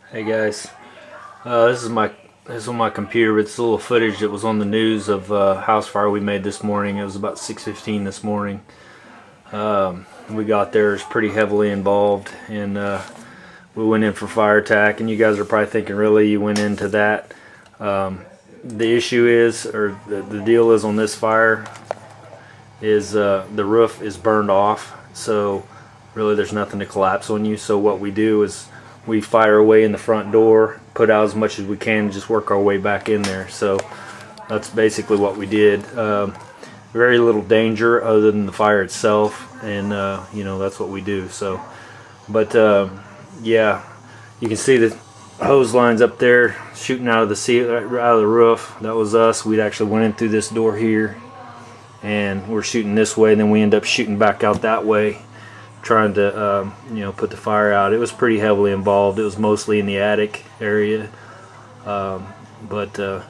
Hey guys, this is on my computer. It's a little footage that was on the news of a house fire we made this morning. It was about 6:15 this morning. We got there, it's pretty heavily involved, and we went in for fire attack. And you guys are probably thinking, really, you went into that? The issue is, or the deal is on this fire, is the roof is burned off, so really there's nothing to collapse on you. So what we do is we fire away in the front door, put out as much as we can, and just work our way back in there. So that's basically what we did. Very little danger other than the fire itself, and you know, that's what we do. So, but yeah, you can see the hose lines up there shooting out of the roof. That was us. We actually went in through this door here, and we're shooting this way, and then we end up shooting back out that way, trying to you know, put the fire out. It was pretty heavily involved. It was mostly in the attic area, but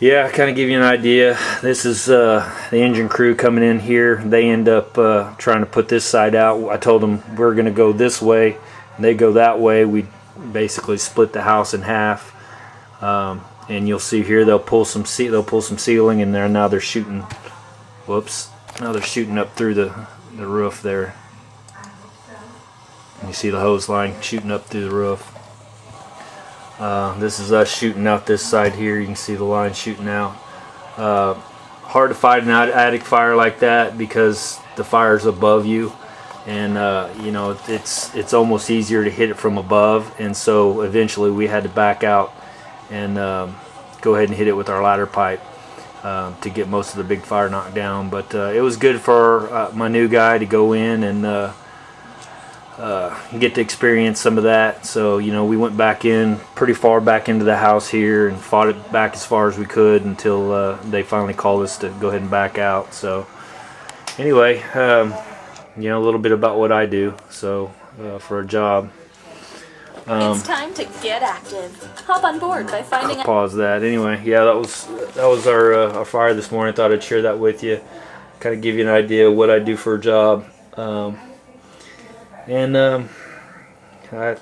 yeah, kind of give you an idea. This is the engine crew coming in here. They end up trying to put this side out. I told them we're going to go this way, and they go that way. We basically split the house in half, and you'll see here they'll pull some ceiling in there. Now they're shooting. Whoops! Now they're shooting up through the roof there. You see the hose line shooting up through the roof. This is us shooting out this side here. You can see the line shooting out. Hard to fight an attic fire like that because the fire's above you, and you know, it's almost easier to hit it from above. And so eventually we had to back out and go ahead and hit it with our ladder pipe to get most of the big fire knocked down. But it was good for my new guy to go in and get to experience some of that. So, you know, we went back in pretty far back into the house here and fought it back as far as we could until they finally called us to go ahead and back out. So anyway, you know, a little bit about what I do, so for a job. It's time to get active. Hop on board by finding I'll pause that. Anyway, yeah, that was our fire this morning. I thought I'd share that with you, kind of give you an idea of what I do for a job.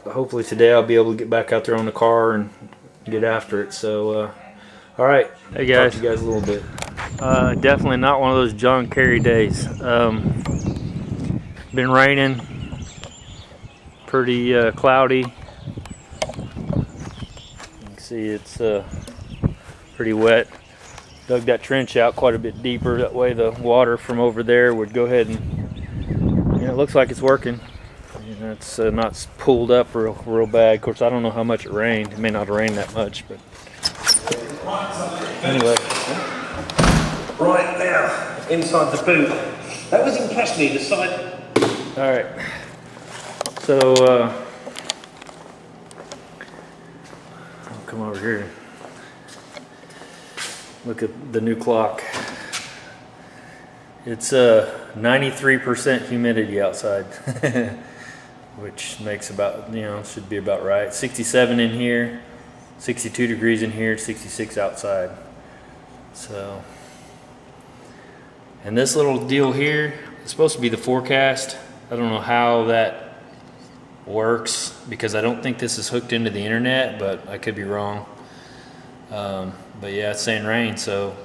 Hopefully today I'll be able to get back out there on the car and get after it. So, all right. Hey guys. Talk to you guys a little bit. Definitely not one of those John Kerry days. Been raining, pretty cloudy. You can see it's pretty wet. Dug that trench out quite a bit deeper. That way the water from over there would go ahead and, you know, it looks like it's working. It's not pulled up real bad. Of course, I don't know how much it rained. It may not have rained that much, but anyway. Right now, inside the boot. That was impressed me, the side. All right. So, I'll come over here. Look at the new clock. It's 93% humidity outside. Which makes about, you know, should be about right. 67 in here, 62 degrees in here, 66 outside. So, and this little deal here is supposed to be the forecast. I don't know how that works because I don't think this is hooked into the internet, but I could be wrong. But yeah, it's saying rain, so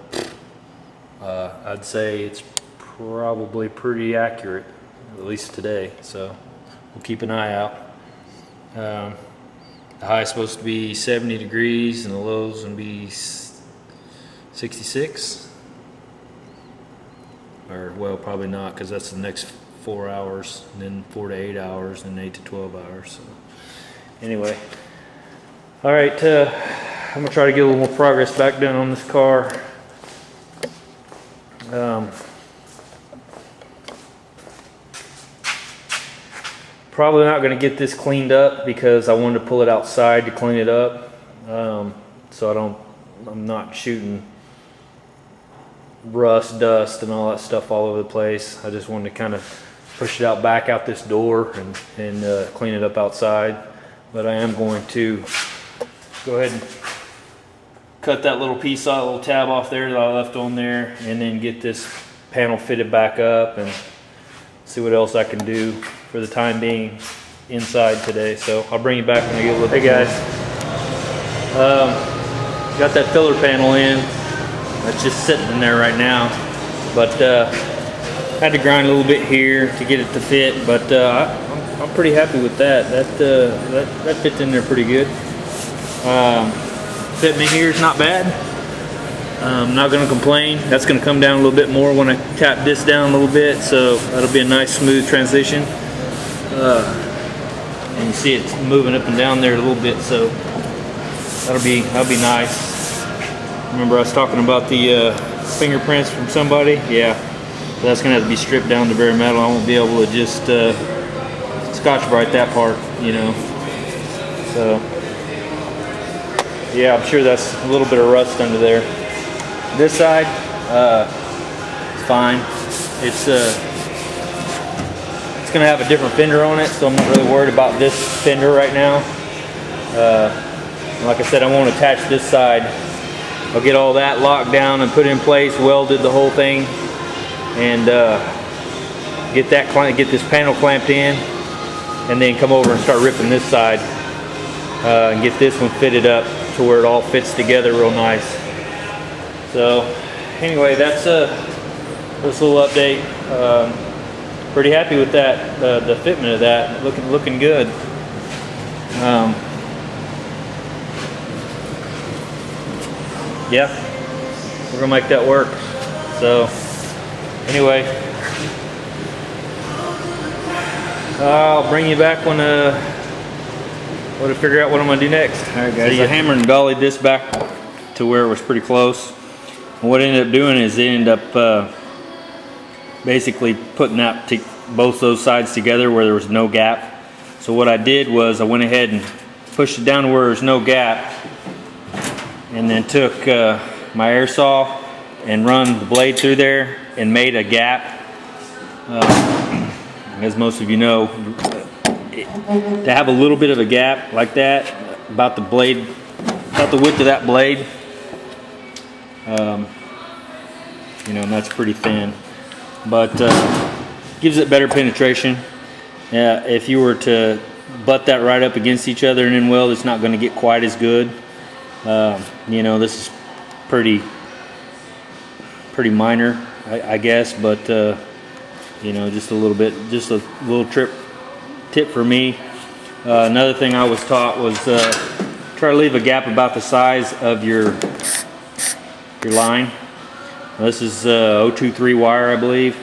I'd say it's probably pretty accurate, at least today. So we'll keep an eye out. The high is supposed to be 70 degrees and the low's going to be 66. Or, well, probably not, because that's the next 4 hours, and then 4 to 8 hours, and 8 to 12 hours. So anyway, all right, I'm going to try to get a little more progress back done on this car. Probably not going to get this cleaned up because I wanted to pull it outside to clean it up, so I'm not shooting rust, dust, and all that stuff all over the place. I just wanted to kind of push it out back out this door and clean it up outside. But I am going to go ahead and cut that little piece off, little tab off there that I left on there, and then get this panel fitted back up and see what else I can do for the time being. inside today. So I'll bring you back when I get a little bit. Hey guys, got that filler panel in. That's just sitting in there right now, but had to grind a little bit here to get it to fit. But I'm pretty happy with that. That fits in there pretty good. Fitment here is not bad. I'm not going to complain. That's going to come down a little bit more when I tap this down a little bit, so that'll be a nice smooth transition. And you see it's moving up and down there a little bit, so that'll be nice. Remember I was talking about the fingerprints from somebody? Yeah, so that's going to have to be stripped down to bare metal. I won't be able to just Scotch-Brite that part, you know. So yeah, I'm sure that's a little bit of rust under there. This side, it's fine. It's gonna have a different fender on it, so I'm not really worried about this fender right now. Like I said, I won't attach this side. I'll get all that locked down and put in place, welded the whole thing, and get this panel clamped in, and then come over and start ripping this side and get this one fitted up to where it all fits together real nice. So anyway, that's this little update. Pretty happy with that, the fitment of that, looking good. Yeah, we're gonna make that work. So anyway, I'll bring you back when to figure out what I'm gonna do next. All right, guys. So you hammered and dollied this back to where it was pretty close. And what I ended up doing is they ended up basically putting that both those sides together where there was no gap. So what I did was I went ahead and pushed it down to where there's no gap, and then took my air saw and run the blade through there and made a gap. As most of you know, to have a little bit of a gap like that, about the width of that blade, you know, and that's pretty thin, but gives it better penetration. If you were to butt that right up against each other and then weld, it's not going to get quite as good. You know, this is pretty minor, I guess, but you know, just a little tip for me. Another thing I was taught was try to leave a gap about the size of your line. This is 023 wire, I believe,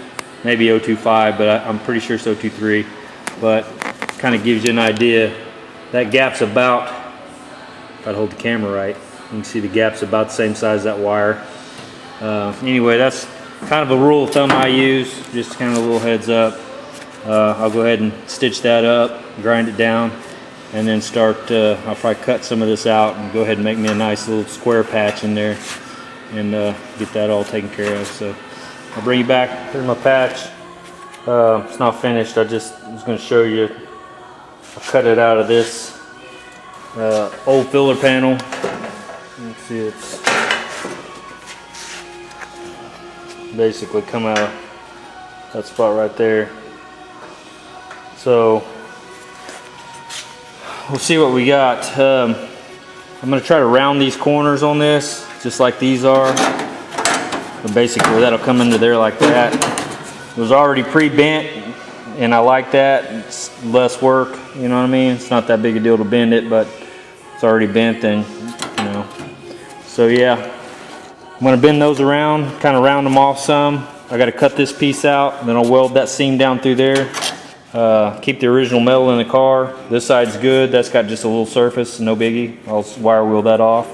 maybe 025, but I'm pretty sure it's 023. But kind of gives you an idea. That gap's about, if I hold the camera right, you can see the gap's about the same size as that wire. Anyway, that's kind of a rule of thumb I use, just kind of a little heads up. I'll go ahead and stitch that up, grind it down, and then start, I'll probably cut some of this out and go ahead and make me a nice little square patch in there, and get that all taken care of. So I'll bring you back. Here's my patch. It's not finished. I was going to show you. I cut it out of this old filler panel. Let's see, it's basically come out of that spot right there. So we'll see what we got. I'm going to try to round these corners on this, just like these are. But basically that'll come into there like that. It was already pre-bent, and I like that. It's less work, you know what I mean? It's not that big a deal to bend it, but it's already bent, then, you know. So yeah, I'm going to bend those around, kind of round them off some. I got to cut this piece out, and then I'll weld that seam down through there. Keep the original metal in the car. This side's good. That's got just a little surface, no biggie. I'll wire wheel that off,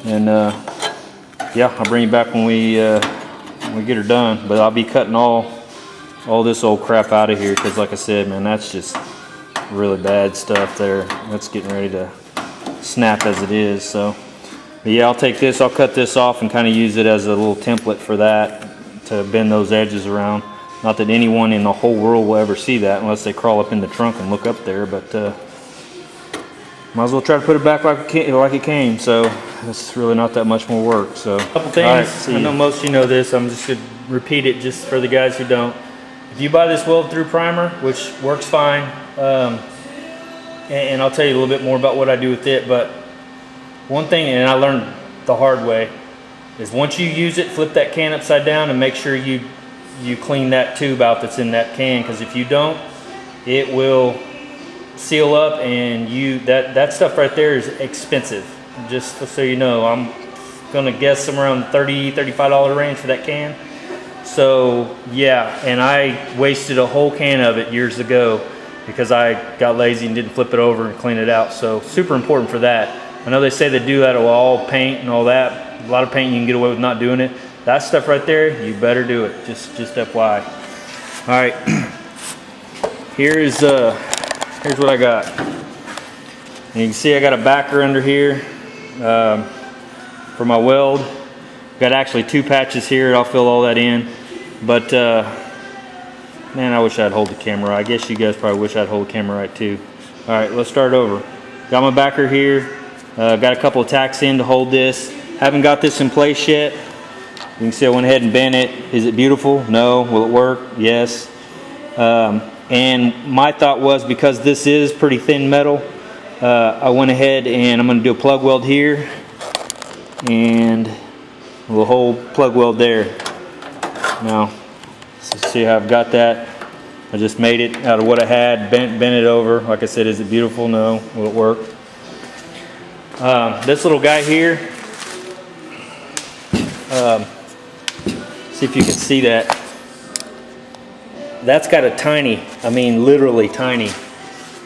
and yeah, I'll bring you back when we get her done. But I'll be cutting all this old crap out of here, because like I said, man, that's just really bad stuff there. That's getting ready to snap as it is. So but yeah, I'll take this, I'll cut this off and kind of use it as a little template for that, to bend those edges around. Not that anyone in the whole world will ever see that unless they crawl up in the trunk and look up there, but might as well try to put it back like it came. So it's really not that much more work. So a couple things. Right, I know most of you know this. I'm just going to repeat it just for the guys who don't. If you buy this weld through primer, which works fine, and I'll tell you a little bit more about what I do with it. But one thing, and I learned the hard way, is once you use it, flip that can upside down and make sure you clean that tube out that's in that can, because if you don't, it will seal up, and that stuff right there is expensive. Just so you know, I'm gonna guess somewhere around $30–35 range for that can. So yeah, and I wasted a whole can of it years ago because I got lazy and didn't flip it over and clean it out. So super important for that. I know they say they do that with all paint and all that. A lot of paint you can get away with not doing it. That stuff right there, you better do it. Just FYI. All right, here's what I got. And you can see I got a backer under here for my weld. Got actually 2 patches here. I'll fill all that in. But man, I wish I'd hold the camera. I guess you guys probably wish I'd hold the camera right too. All right, let's start over. Got my backer here. Got a couple of tacks in to hold this. Haven't got this in place yet. You can see I went ahead and bent it. Is it beautiful? No. Will it work? Yes. And my thought was, because this is pretty thin metal, I went ahead and I'm going to do a plug weld here and a little hole plug weld there. Now, see how I've got that? I just made it out of what I had, bent it over. Like I said, is it beautiful? No. Will it work? This little guy here, see if you can see that. That's got a tiny, I mean literally tiny,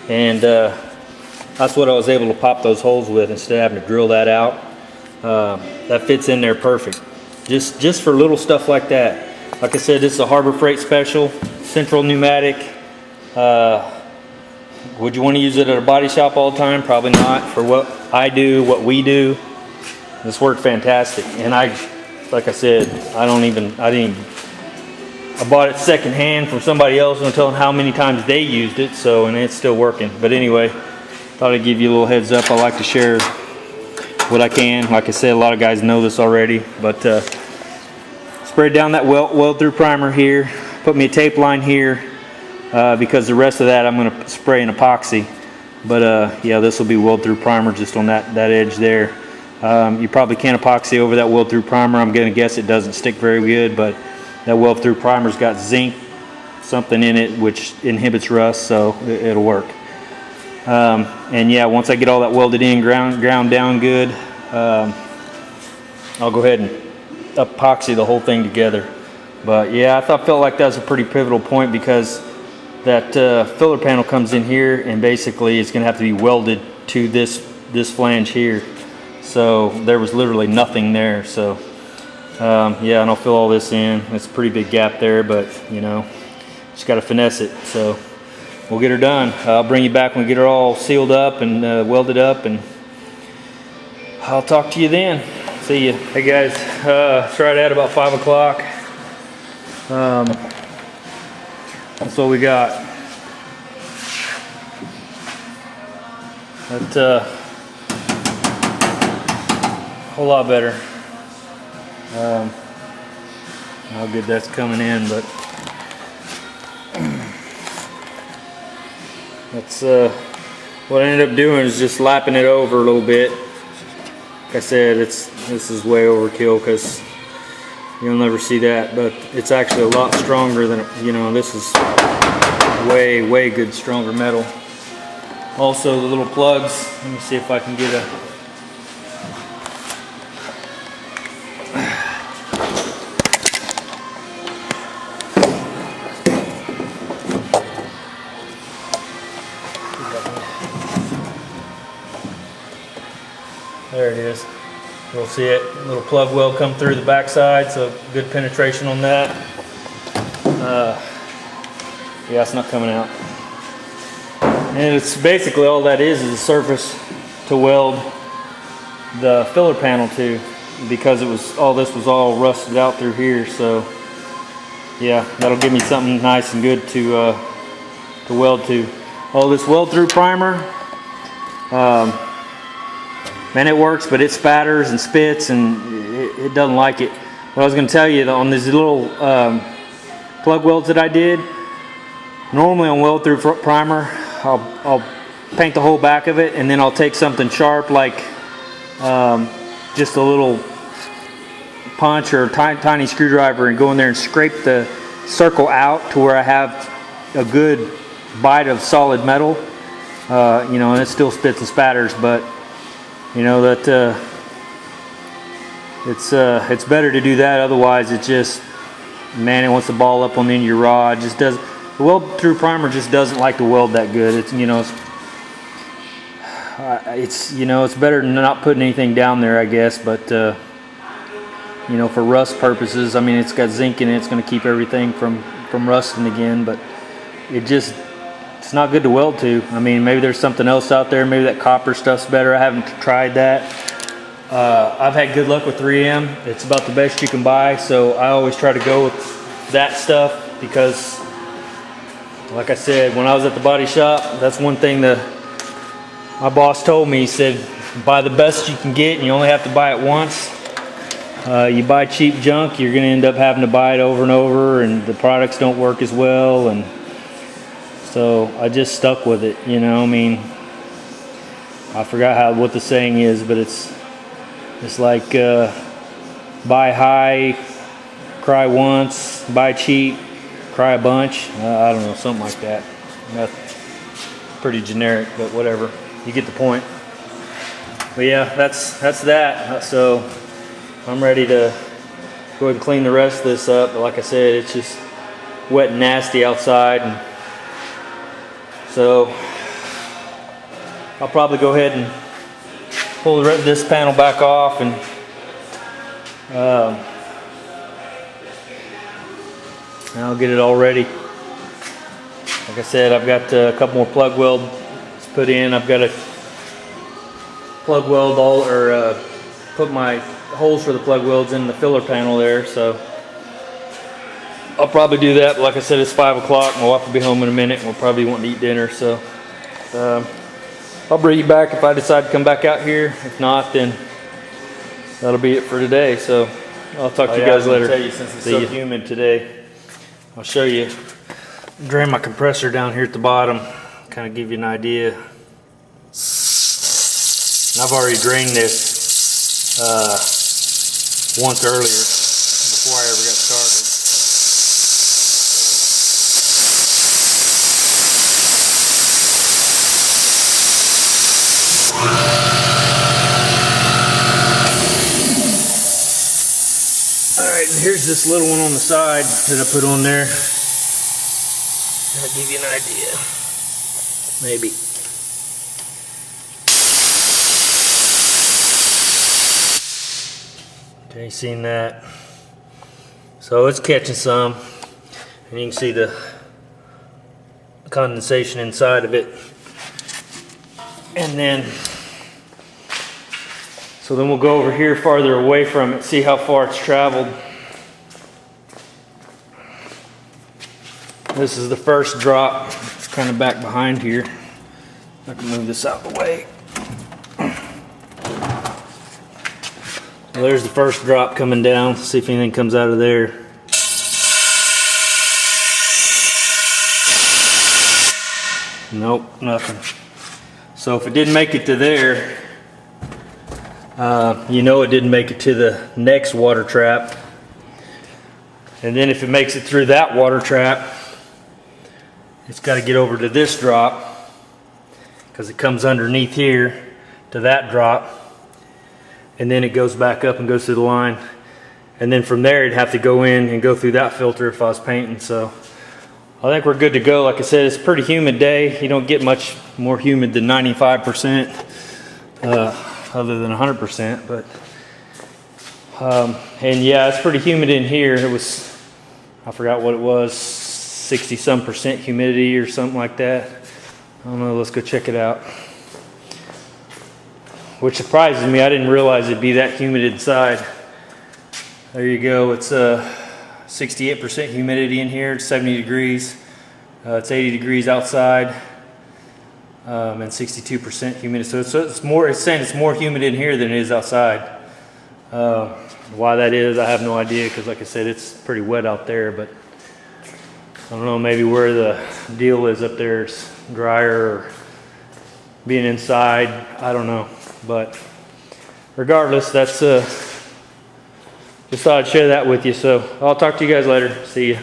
and that's what I was able to pop those holes with instead of having to drill that out. That fits in there perfect. Just for little stuff like that. Like I said, this is a Harbor Freight special, Central Pneumatic. Would you want to use it at a body shop all the time? Probably not. For what I do, what we do, this worked fantastic. And like I said, I bought it secondhand from somebody else and telling how many times they used it, so, and it's still working. But anyway, thought I'd give you a little heads up. I like to share what I can. Like I said, a lot of guys know this already, but sprayed down that weld through primer here. Put me a tape line here because the rest of that I'm going to spray an epoxy. But yeah, this will be weld through primer just on that edge there. You probably can't epoxy over that weld through primer. I'm going to guess it doesn't stick very good, but that weld through primer's got zinc something in it which inhibits rust, so it'll work. And yeah, once I get all that welded in, ground down good, I'll go ahead and epoxy the whole thing together. But yeah, felt like that was a pretty pivotal point, because that filler panel comes in here and basically it's going to have to be welded to this flange here. So there was literally nothing there. So yeah, and I'll fill all this in. It's a pretty big gap there, but you know, just got to finesse it. So we'll get her done. I'll bring you back when we get her all sealed up and welded up, and I'll talk to you then. See you. Hey guys, it's right at about 5 o'clock. That's what we got. That's a whole lot better. How good that's coming in, but that's what I ended up doing is just lapping it over a little bit. Like I said, this is way overkill because you'll never see that, but it's actually a lot stronger than, you know, this is way good stronger metal. Also the little plugs, let me see if I can get a there it is. We'll see it. A little plug weld come through the backside, so good penetration on that. Yeah, it's not coming out. And it's basically all that is a surface to weld the filler panel to, because this was all rusted out through here. So yeah, that'll give me something nice and good to weld to. All this weld through primer. Man, it works, but it spatters and spits, and it doesn't like it. What I was going to tell you, on these little plug welds that I did, normally on weld through primer, I'll paint the whole back of it, and then I'll take something sharp like just a little punch or a tiny screwdriver and go in there and scrape the circle out to where I have a good bite of solid metal. You know, and it still spits and spatters, but you know that it's better to do that. Otherwise, it just, man, it wants to ball up on the end of your rod. Just does. The weld through primer just doesn't like to weld that good. It's, you know, you know, it's better than not putting anything down there, I guess. But you know, for rust purposes, I mean, it's got zinc in it. It's going to keep everything from rusting again. But it's not good to weld to. I mean, maybe there's something else out there. Maybe that copper stuff's better. I haven't tried that. I've had good luck with 3M. It's about the best you can buy, so I always try to go with that stuff because, like I said, when I was at the body shop, that's one thing my boss told me. He said, buy the best you can get and you only have to buy it once. You buy cheap junk, you're going to end up having to buy it over and over, and the products don't work as well. And so I just stuck with it, you know. I mean, I forgot what the saying is, but it's like buy high, cry once, buy cheap, cry a bunch. I don't know, something like that. That's pretty generic, but whatever. You get the point. But yeah, that's that. So I'm ready to go ahead and clean the rest of this up. But like I said, it's just wet and nasty outside, and so I'll probably go ahead and pull this panel back off, and I'll get it all ready. Like I said, I've got a couple more plug welds put in. I've got to plug weld put my holes for the plug welds in the filler panel there. So I'll probably do that. But like I said, it's 5 o'clock. My wife will be home in a minute, and we'll probably want to eat dinner. So I'll bring you back if I decide to come back out here. If not, then that'll be it for today. So I'll talk to you guys later. Tell you, since it's so humid today, I'll show you. Drain my compressor down here at the bottom, kind of give you an idea. And I've already drained this once earlier before I ever got started. Alright, and here's this little one on the side that I put on there. That'll give you an idea. Maybe. Okay, seen that? So it's catching some, and you can see the condensation inside of it. And then, so then we'll go over here farther away from it, see how far it's traveled. This is the first drop. It's kind of back behind here. I can move this out of the way. Well, there's the first drop coming down. See if anything comes out of there. Nope, nothing. So if it didn't make it to there, you know it didn't make it to the next water trap. And then if it makes it through that water trap, it's got to get over to this drop because it comes underneath here to that drop, and then it goes back up and goes through the line, and then from there it'd have to go in and go through that filter if I was painting. So I think we're good to go. Like I said, it's a pretty humid day. You don't get much more humid than 95%, other than 100%. But and yeah, it's pretty humid in here. It was, I forgot what it was, 60-some% humidity or something like that. I don't know, let's go check it out. Which surprises me, I didn't realize it'd be that humid inside. There you go, it's 68% humidity in here, it's 70 degrees. It's 80 degrees outside, and 62% humidity. So it's saying it's more humid in here than it is outside. Why that is, I have no idea, because like I said, it's pretty wet out there, but I don't know, maybe where the deal is up there, it's drier, or being inside, I don't know. But regardless, that's just thought I'd share that with you. So I'll talk to you guys later. See ya.